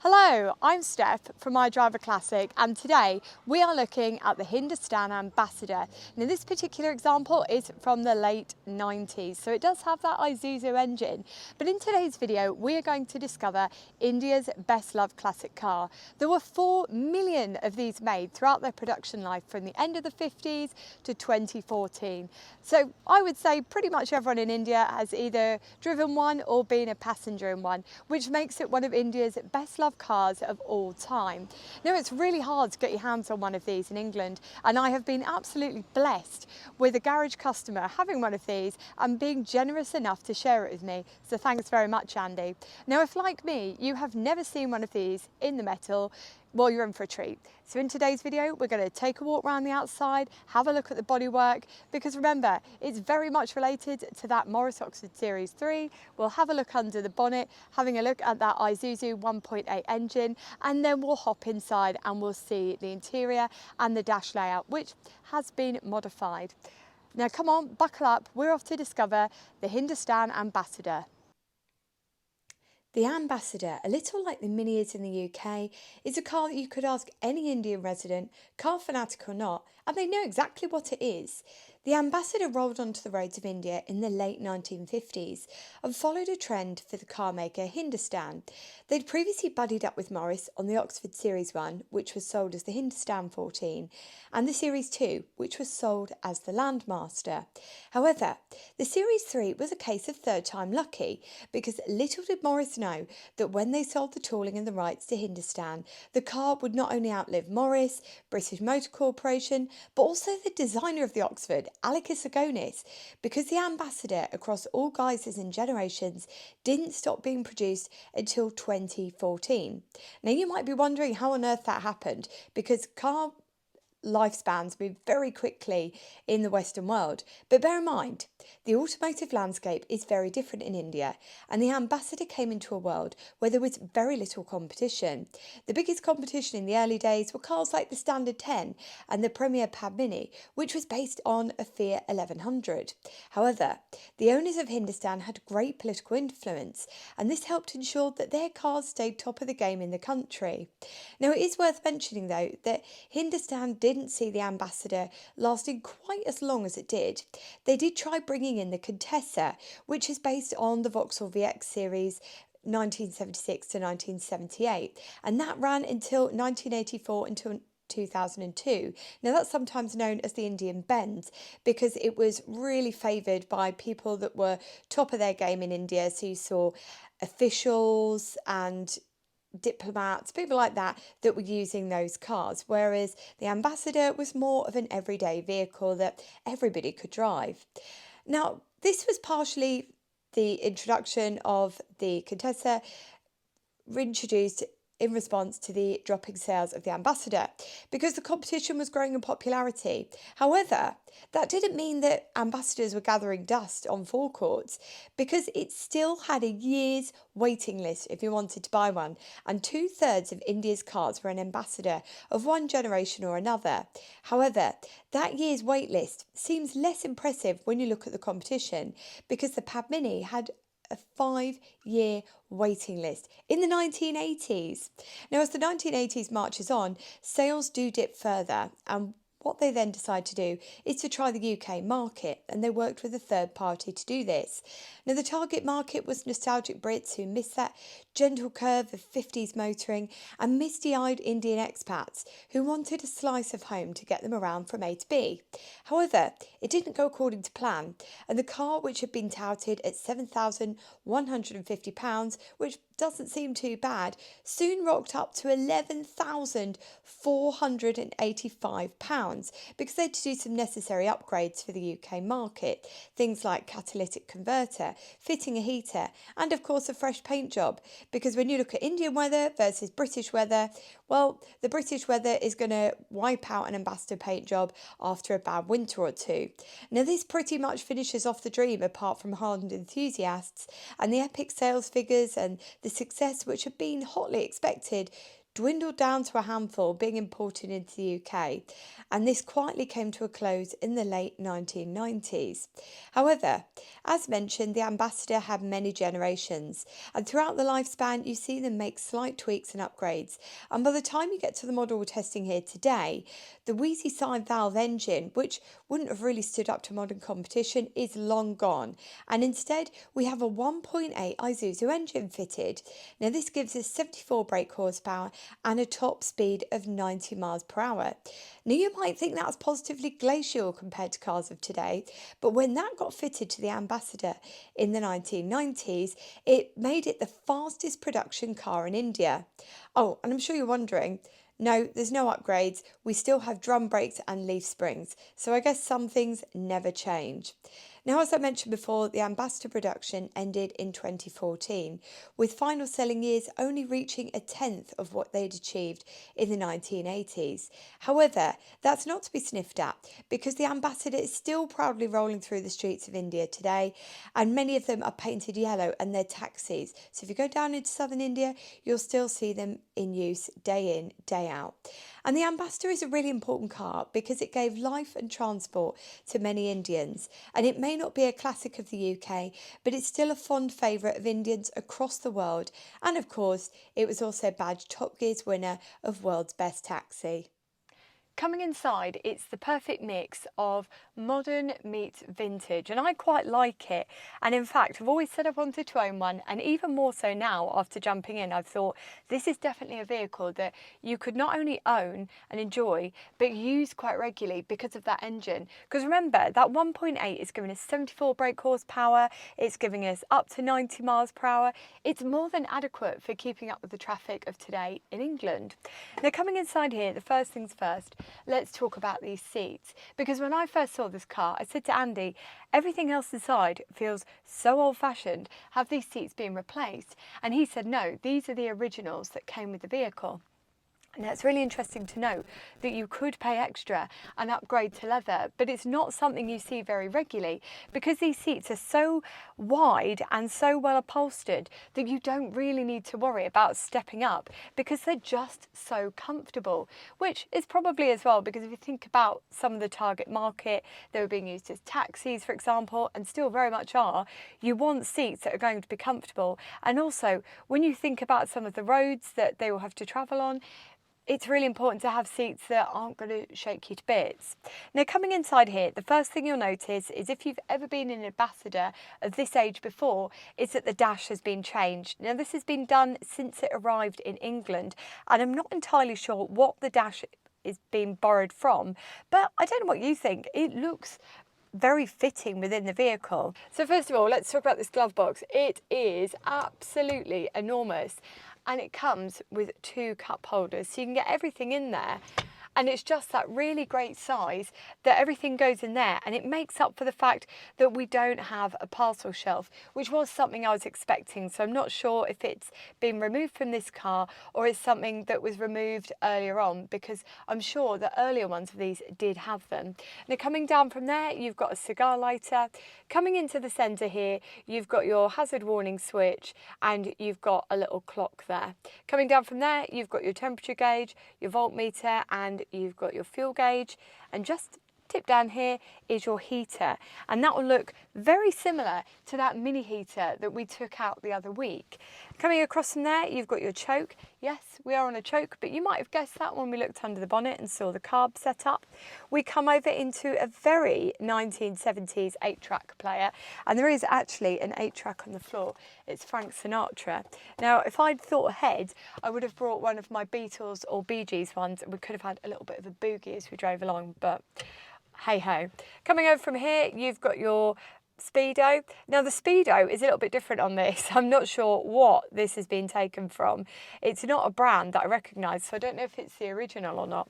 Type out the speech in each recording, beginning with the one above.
Hello, I'm Steph from iDriver Classic, and today we are looking at the Hindustan Ambassador. Now this particular example is from the late 90s, so it does have that Isuzu engine. But in today's video we are going to discover India's best loved classic car. There were 4 million of these made throughout their production life from the end of the 50s to 2014. So I would say pretty much everyone in India has either driven one or been a passenger in one, which makes it one of India's best loved cars of all time. Now it's really hard to get your hands on one of these in England, and I have been absolutely blessed with a garage customer having one of these and being generous enough to share it with me. So thanks very much, Andy. Now if, like me, you have never seen one of these in the metal, well, you're in for a treat. So in today's video, we're going to take a walk around the outside, have a look at the bodywork, because remember, it's very much related to that Morris Oxford Series 3. We'll have a look under the bonnet, having a look at that Isuzu 1.8 engine, and then we'll hop inside and we'll see the interior and the dash layout, which has been modified. Now come on, buckle up, we're off to discover the Hindustan Ambassador. The Ambassador, a little like the Mini is in the UK, is a car that you could ask any Indian resident, car fanatic or not, and they know exactly what it is. The Ambassador rolled onto the roads of India in the late 1950s and followed a trend for the car maker Hindustan. They'd previously buddied up with Morris on the Oxford Series 1, which was sold as the Hindustan 14, and the Series 2, which was sold as the Landmaster. However, the Series 3 was a case of third time lucky, because little did Morris know that when they sold the tooling and the rights to Hindustan, the car would not only outlive Morris, British Motor Corporation, but also the designer of the Oxford, Alec Issigonis, because the Ambassador across all guises and generations didn't stop being produced until 2014. Now you might be wondering how on earth that happened, because car lifespans move very quickly in the Western world. But bear in mind, the automotive landscape is very different in India, and the Ambassador came into a world where there was very little competition. The biggest competition in the early days were cars like the Standard 10 and the Premier Padmini, which was based on a Fiat 1100. However, the owners of Hindustan had great political influence, and this helped ensure that their cars stayed top of the game in the country. Now it is worth mentioning though that Hindustan didn't see the Ambassador lasting quite as long as it did. They did try bringing in the Contessa, which is based on the Vauxhall VX series 1976 to 1978, and that ran until 1984 until 2002. Now that's sometimes known as the Indian Benz, because it was really favoured by people that were top of their game in India. So you saw officials and diplomats, people like that were using those cars, whereas the Ambassador was more of an everyday vehicle that everybody could drive. Now this was partially the introduction of the Contessa, introduced in response to the dropping sales of the Ambassador, because the competition was growing in popularity. However, that didn't mean that Ambassadors were gathering dust on forecourts, because it still had a year's waiting list if you wanted to buy one, and 2/3 of India's cars were an Ambassador of one generation or another. However, that year's wait list seems less impressive when you look at the competition, because the Padmini had a 5-year waiting list in the 1980s. Now, as the 1980s marches on, sales do dip further, and what they then decide to do is to try the UK market, and they worked with a third party to do this. Now, the target market was nostalgic Brits who missed that gentle curve of 50s motoring, and misty-eyed Indian expats who wanted a slice of home to get them around from A to B. However, it didn't go according to plan, and the car, which had been touted at £7,150, which doesn't seem too bad, soon rocked up to £11,485, because they had to do some necessary upgrades for the UK market, things like catalytic converter, fitting a heater, and of course a fresh paint job, because when you look at Indian weather versus British weather, well, the British weather is going to wipe out an Ambassador paint job after a bad winter or two. Now this pretty much finishes off the dream, apart from hardened enthusiasts, and the epic sales figures and the success which had been hotly expected dwindled down to a handful being imported into the UK, and this quietly came to a close in the late 1990s. However, as mentioned, the Ambassador had many generations, and throughout the lifespan you see them make slight tweaks and upgrades, and by the time you get to the model we're testing here today, the wheezy side valve engine, which wouldn't have really stood up to modern competition, is long gone, and instead we have a 1.8 Isuzu engine fitted. Now this gives us 74 brake horsepower and a top speed of 90 miles per hour. Now you might think that's positively glacial compared to cars of today, but when that got fitted to the Ambassador in the 1990s, it made it the fastest production car in India. Oh, and I'm sure you're wondering, no, there's no upgrades. We still have drum brakes and leaf springs. So I guess some things never change. Now, as I mentioned before, the Ambassador production ended in 2014, with final selling years only reaching a tenth of what they'd achieved in the 1980s. However, that's not to be sniffed at, because the Ambassador is still proudly rolling through the streets of India today, and many of them are painted yellow and they're taxis. So if you go down into southern India, you'll still see them in use day in, day out. And the Ambassador is a really important car because it gave life and transport to many Indians, and it may not be a classic of the UK, but it's still a fond favourite of Indians across the world, and of course it was also badged Top Gear's winner of World's Best Taxi. Coming inside, it's the perfect mix of modern meets vintage, and I quite like it. And in fact, I've always said I wanted to own one, and even more so now after jumping in, I've thought this is definitely a vehicle that you could not only own and enjoy, but use quite regularly because of that engine. Because remember, that 1.8 is giving us 74 brake horsepower, it's giving us up to 90 miles per hour. It's more than adequate for keeping up with the traffic of today in England. Now, coming inside here, the first things first, let's talk about these seats, because when I first saw this car, I said to Andy, everything else inside feels so old-fashioned. Have these seats been replaced? And he said, no, these are the originals that came with the vehicle. Now, it's really interesting to know that you could pay extra and upgrade to leather, but it's not something you see very regularly because these seats are so wide and so well upholstered that you don't really need to worry about stepping up because they're just so comfortable, which is probably as well because if you think about some of the target market, they were being used as taxis, for example, and still very much are. You want seats that are going to be comfortable. And also, when you think about some of the roads that they will have to travel on, it's really important to have seats that aren't going to shake you to bits. Now, coming inside here, the first thing you'll notice is if you've ever been an Ambassador of this age before, is that the dash has been changed. Now, this has been done since it arrived in England, and I'm not entirely sure what the dash is being borrowed from, but I don't know what you think. It looks very fitting within the vehicle. So first of all, let's talk about this glove box. It is absolutely enormous. And it comes with 2 cup holders, so you can get everything in there. And it's just that really great size that everything goes in there, and it makes up for the fact that we don't have a parcel shelf, which was something I was expecting. So I'm not sure if it's been removed from this car or it's something that was removed earlier on, because I'm sure the earlier ones of these did have them. Now, coming down from there, you've got a cigar lighter. Coming into the centre here, you've got your hazard warning switch and you've got a little clock there. Coming down from there, you've got your temperature gauge, your voltmeter, and you've got your fuel gauge, and just tip down here is your heater, and that will look very similar to that mini heater that we took out the other week. Coming across from there, you've got your choke. Yes, we are on a choke, but you might have guessed that when we looked under the bonnet and saw the carb set up. We come over into a very 1970s 8-track player, and there is actually an 8-track on the floor. It's Frank Sinatra. Now, if I'd thought ahead, I would have brought one of my Beatles or Bee Gees ones, and we could have had a little bit of a boogie as we drove along, but hey ho. Coming over from here, you've got your Speedo. Now, the Speedo is a little bit different on this. I'm not sure what this has been taken from. It's not a brand that I recognise, so I don't know if it's the original or not,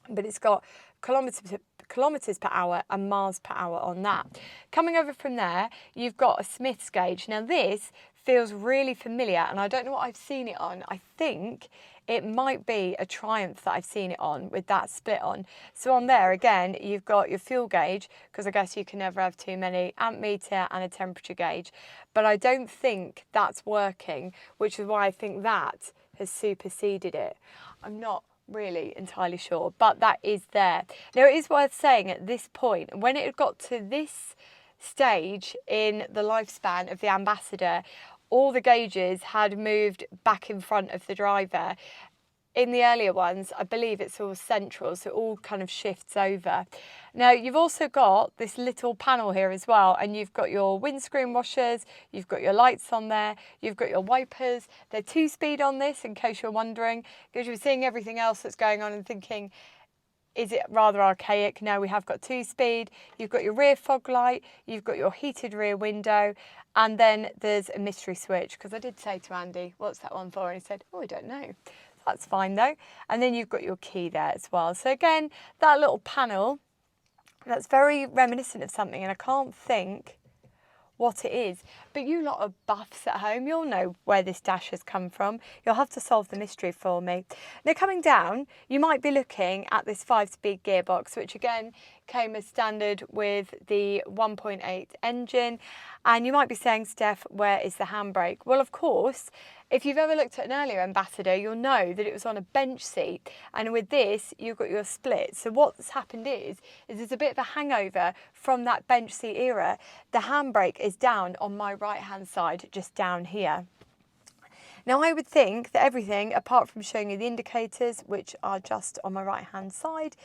but it's got kilometres per hour and miles per hour on that. Coming over from there, you've got a Smith's gauge. Now, this feels really familiar, and I don't know what I've seen it on. I think it might be a Triumph that I've seen it on with that split on. So on there, again, you've got your fuel gauge, because I guess you can never have too many, amp meter and a temperature gauge. But I don't think that's working, which is why I think that has superseded it. I'm not really entirely sure, but that is there. Now, it is worth saying at this point, when it got to this stage in the lifespan of the Ambassador, all the gauges had moved back in front of the driver. In the earlier ones, I believe it's all central, so it all kind of shifts over. Now, you've also got this little panel here as well, and you've got your windscreen washers, you've got your lights on there, you've got your wipers. They're 2-speed on this, in case you're wondering, because you're seeing everything else that's going on and thinking, is it rather archaic? No, we have got 2-speed. You've got your rear fog light, you've got your heated rear window, and then there's a mystery switch, because I did say to Andy, what's that one for? And he said, oh, I don't know. That's fine though. And then you've got your key there as well. So again, that little panel, that's very reminiscent of something, and I can't think what it is. But you lot are buffs at home, you'll know where this dash has come from. You'll have to solve the mystery for me. Now, coming down, you might be looking at this 5-speed gearbox, which again came as standard with the 1.8 engine. And you might be saying, Steph, where is the handbrake? Well, of course, if you've ever looked at an earlier Ambassador, you'll know that it was on a bench seat, and with this, you've got your split. So what's happened is there's a bit of a hangover from that bench seat era. The handbrake is down on my right-hand side, just down here. Now, I would think that everything, apart from showing you the indicators, which are just on my right-hand side,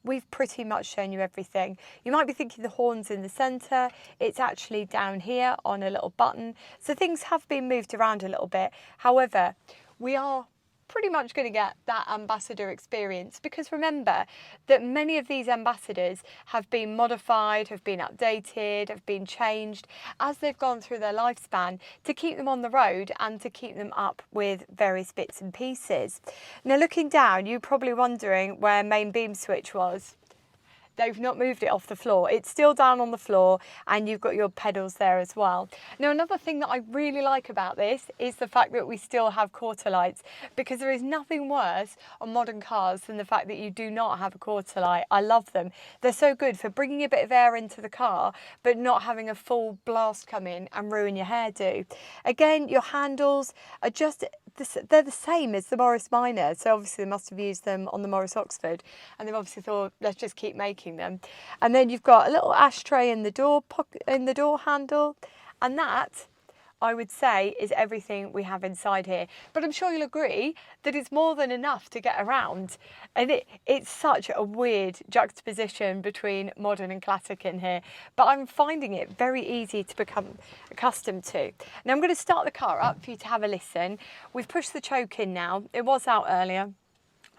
we've pretty much shown you everything. You might be thinking the horn's in the centre. It's actually down here on a little button. So things have been moved around a little bit. However, we are pretty much going to get that Ambassador experience, because remember that many of these Ambassadors have been modified, have been updated, have been changed as they've gone through their lifespan to keep them on the road and to keep them up with various bits and pieces. Now, looking down, you're probably wondering where main beam switch was. They've not moved it off the floor. It's still down on the floor, and you've got your pedals there as well. Now, another thing that I really like about this is the fact that we still have quarter lights, because there is nothing worse on modern cars than the fact that you do not have a quarter light. I love them. They're so good for bringing a bit of air into the car, but not having a full blast come in and ruin your hairdo. Again, your handles are just, they're the same as the Morris Minor, so obviously they must have used them on the Morris Oxford, and they've obviously thought, let's just keep making them. And then you've got a little ashtray in the door pocket, in the door handle, and that, I would say, is everything we have inside here. But I'm sure you'll agree that it's more than enough to get around, and it's such a weird juxtaposition between modern and classic in here, but I'm finding it very easy to become accustomed to. Now, I'm going to start the car up for you to have a listen. We've pushed the choke in now. It was out earlier.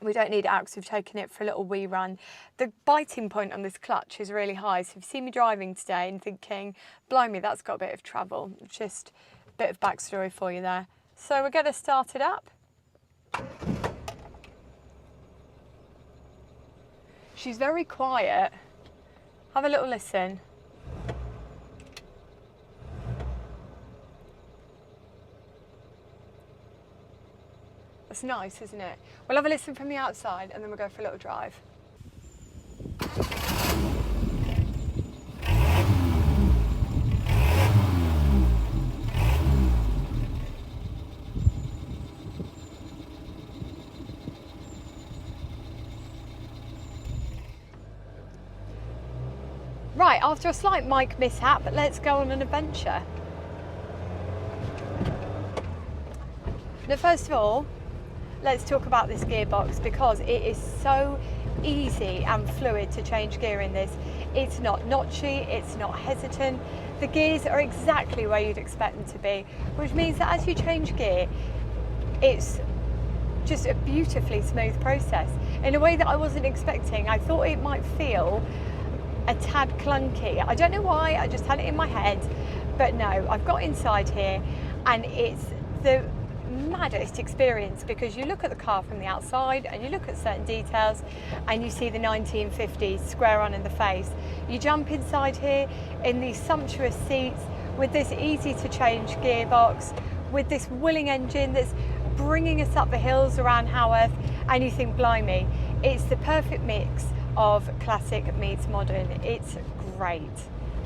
We don't need it out because we've taken it for a little wee run. The biting point on this clutch is really high. So if you see me driving today and thinking, blimey, that's got a bit of travel, just a bit of backstory for you there. So we're going to start it up. She's very quiet. Have a little listen. That's nice, isn't it? We'll have a listen from the outside and then we'll go for a little drive. Right, after a slight mic mishap, let's go on an adventure. Now, first of all, let's talk about this gearbox, because it is so easy and fluid to change gear in this. It's not notchy, it's not hesitant. The gears are exactly where you'd expect them to be, which means that as you change gear, it's just a beautifully smooth process in a way that I wasn't expecting. I thought it might feel a tad clunky. I don't know why, I just had it in my head, but no, I've got inside here and it's the maddest experience, because you look at the car from the outside and you look at certain details and you see the 1950s square on in the face. You jump inside here in these sumptuous seats with this easy to change gearbox, with this willing engine that's bringing us up the hills around Haworth, and you think, blimey, it's the perfect mix of classic meets modern. It's great.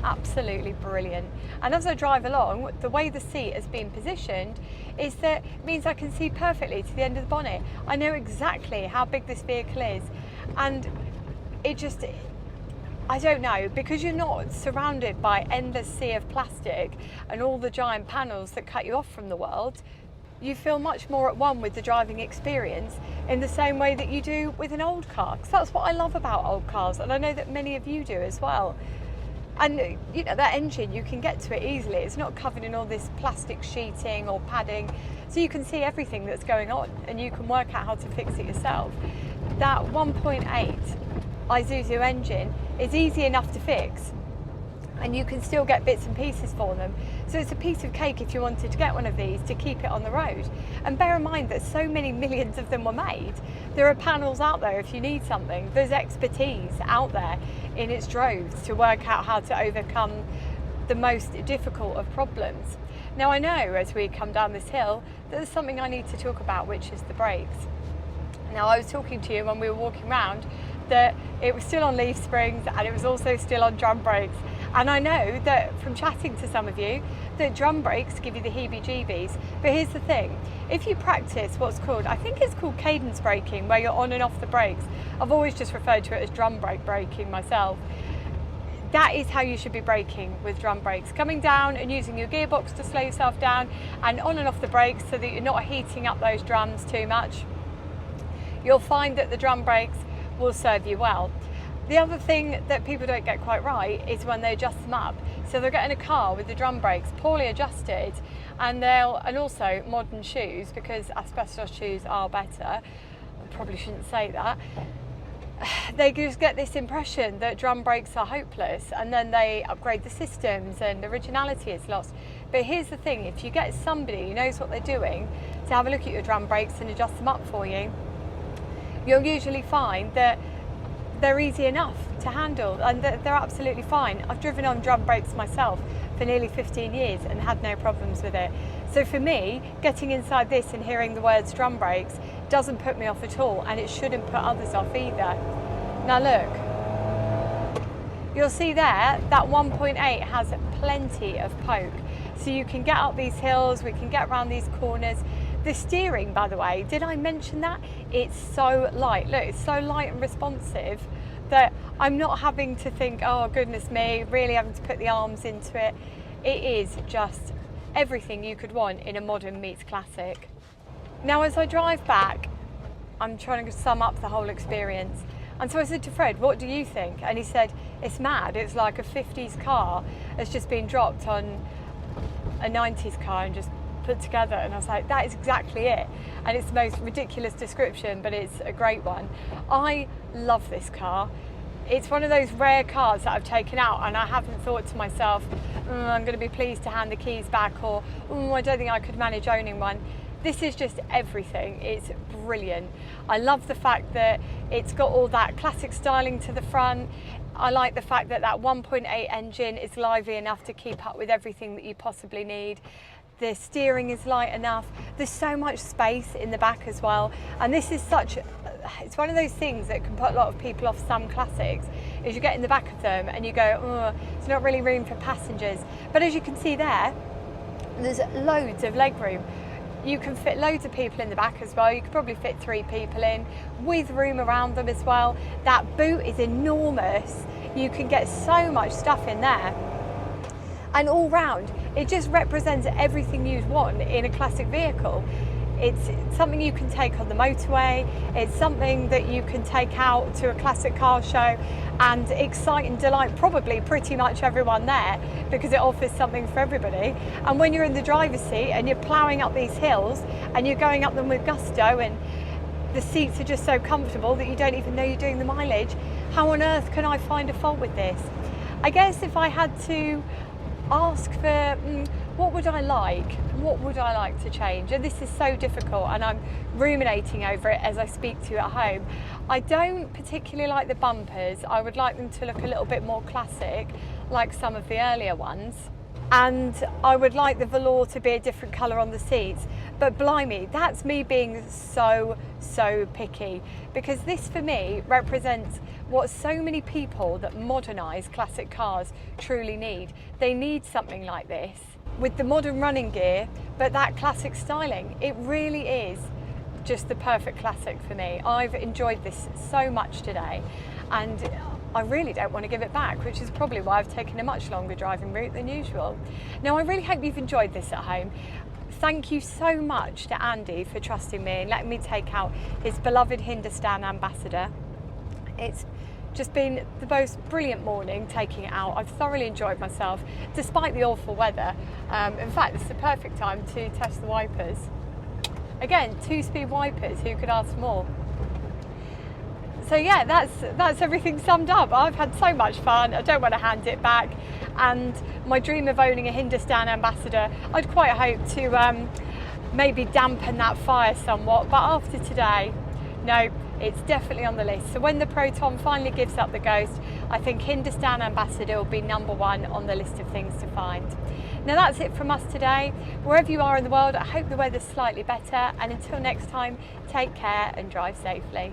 Absolutely brilliant. And as I drive along, the way the seat has been positioned is that it means I can see perfectly to the end of the bonnet. I know exactly how big this vehicle is, and it just, I don't know, because you're not surrounded by endless sea of plastic and all the giant panels that cut you off from the world, you feel much more at one with the driving experience in the same way that you do with an old car. Because that's what I love about old cars, and I know that many of you do as well. And you know, that engine, you can get to it easily. It's not covered in all this plastic sheeting or padding, so you can see everything that's going on and you can work out how to fix it yourself. That 1.8 Isuzu engine is easy enough to fix, and you can still get bits and pieces for them. So it's a piece of cake if you wanted to get one of these to keep it on the road. And bear in mind that so many millions of them were made. There are panels out there if you need something. There's expertise out there in its droves to work out how to overcome the most difficult of problems. Now I know as we come down this hill that there's something I need to talk about, which is the brakes. Now I was talking to you when we were walking around that it was still on leaf springs and it was also still on drum brakes. And I know that from chatting to some of you that drum brakes give you the heebie-jeebies. But here's the thing, if you practice what's called, I think it's called cadence braking, where you're on and off the brakes. I've always just referred to it as drum brake braking myself. That is how you should be braking with drum brakes. Coming down and using your gearbox to slow yourself down, and on and off the brakes so that you're not heating up those drums too much. You'll find that the drum brakes will serve you well. The other thing that people don't get quite right is when they adjust them up. So they'll get in a car with the drum brakes poorly adjusted, and also modern shoes, because asbestos shoes are better. I probably shouldn't say that. They just get this impression that drum brakes are hopeless, and then they upgrade the systems and originality is lost. But here's the thing, if you get somebody who knows what they're doing to have a look at your drum brakes and adjust them up for you, you'll usually find that they're easy enough to handle and they're absolutely fine. I've driven on drum brakes myself for nearly 15 years and had no problems with it. So for me, getting inside this and hearing the words drum brakes doesn't put me off at all, and it shouldn't put others off either. Now look, you'll see there that 1.8 has plenty of poke. So you can get up these hills, we can get around these corners. The steering, by the way, did I mention that? It's so light. Look, it's so light and responsive that I'm not having to think, oh goodness me, really having to put the arms into it. It is just everything you could want in a modern meets classic. Now as I drive back, I'm trying to sum up the whole experience. And so I said to Fred, what do you think? And he said, it's mad. It's like a 50s car that's just been dropped on a 90s car and just put together. And I was like, that is exactly it. And it's the most ridiculous description, but it's a great one. I love this car. It's one of those rare cars that I've taken out and I haven't thought to myself, I'm going to be pleased to hand the keys back, or I don't think I could manage owning one. This is just everything. It's brilliant. I love the fact that it's got all that classic styling to the front. I like the fact that that 1.8 engine is lively enough to keep up with everything that you possibly need. The steering is light enough. There's so much space in the back as well. And this is it's one of those things that can put a lot of people off some classics, is you get in the back of them and you go, oh, it's not really room for passengers. But as you can see there, there's loads of leg room. You can fit loads of people in the back as well. You could probably fit 3 people in with room around them as well. That boot is enormous. You can get so much stuff in there. And all round, it just represents everything you'd want in a classic vehicle. It's something you can take on the motorway. It's something that you can take out to a classic car show and excite and delight probably pretty much everyone there, because it offers something for everybody. And when you're in the driver's seat and you're ploughing up these hills and you're going up them with gusto, and the seats are just so comfortable that you don't even know you're doing the mileage, how on earth can I find a fault with this? I guess if I had to ask for what would I like to change, and this is so difficult and I'm ruminating over it as I speak to you at home. I don't particularly like the bumpers. I would like them to look a little bit more classic, like some of the earlier ones, and I would like the velour to be a different colour on the seats. But blimey, that's me being so picky, because this for me represents what so many people that modernise classic cars truly need. They need something like this. with the modern running gear, but that classic styling. It really is just the perfect classic for me. I've enjoyed this so much today, and I really don't want to give it back, which is probably why I've taken a much longer driving route than usual. Now, I really hope you've enjoyed this at home. Thank you so much to Andy for trusting me and letting me take out his beloved Hindustan Ambassador. It's just been the most brilliant morning taking it out. I've thoroughly enjoyed myself, despite the awful weather. In fact, it's the perfect time to test the wipers. Again, 2-speed wipers, who could ask more? So yeah, that's everything summed up. I've had so much fun. I don't want to hand it back. And my dream of owning a Hindustan Ambassador, I'd quite hope to maybe dampen that fire somewhat. But after today, no, it's definitely on the list. So when the Proton finally gives up the ghost, I think Hindustan Ambassador will be #1 on the list of things to find. Now that's it from us today. Wherever you are in the world, I hope the weather's slightly better. And until next time, take care and drive safely.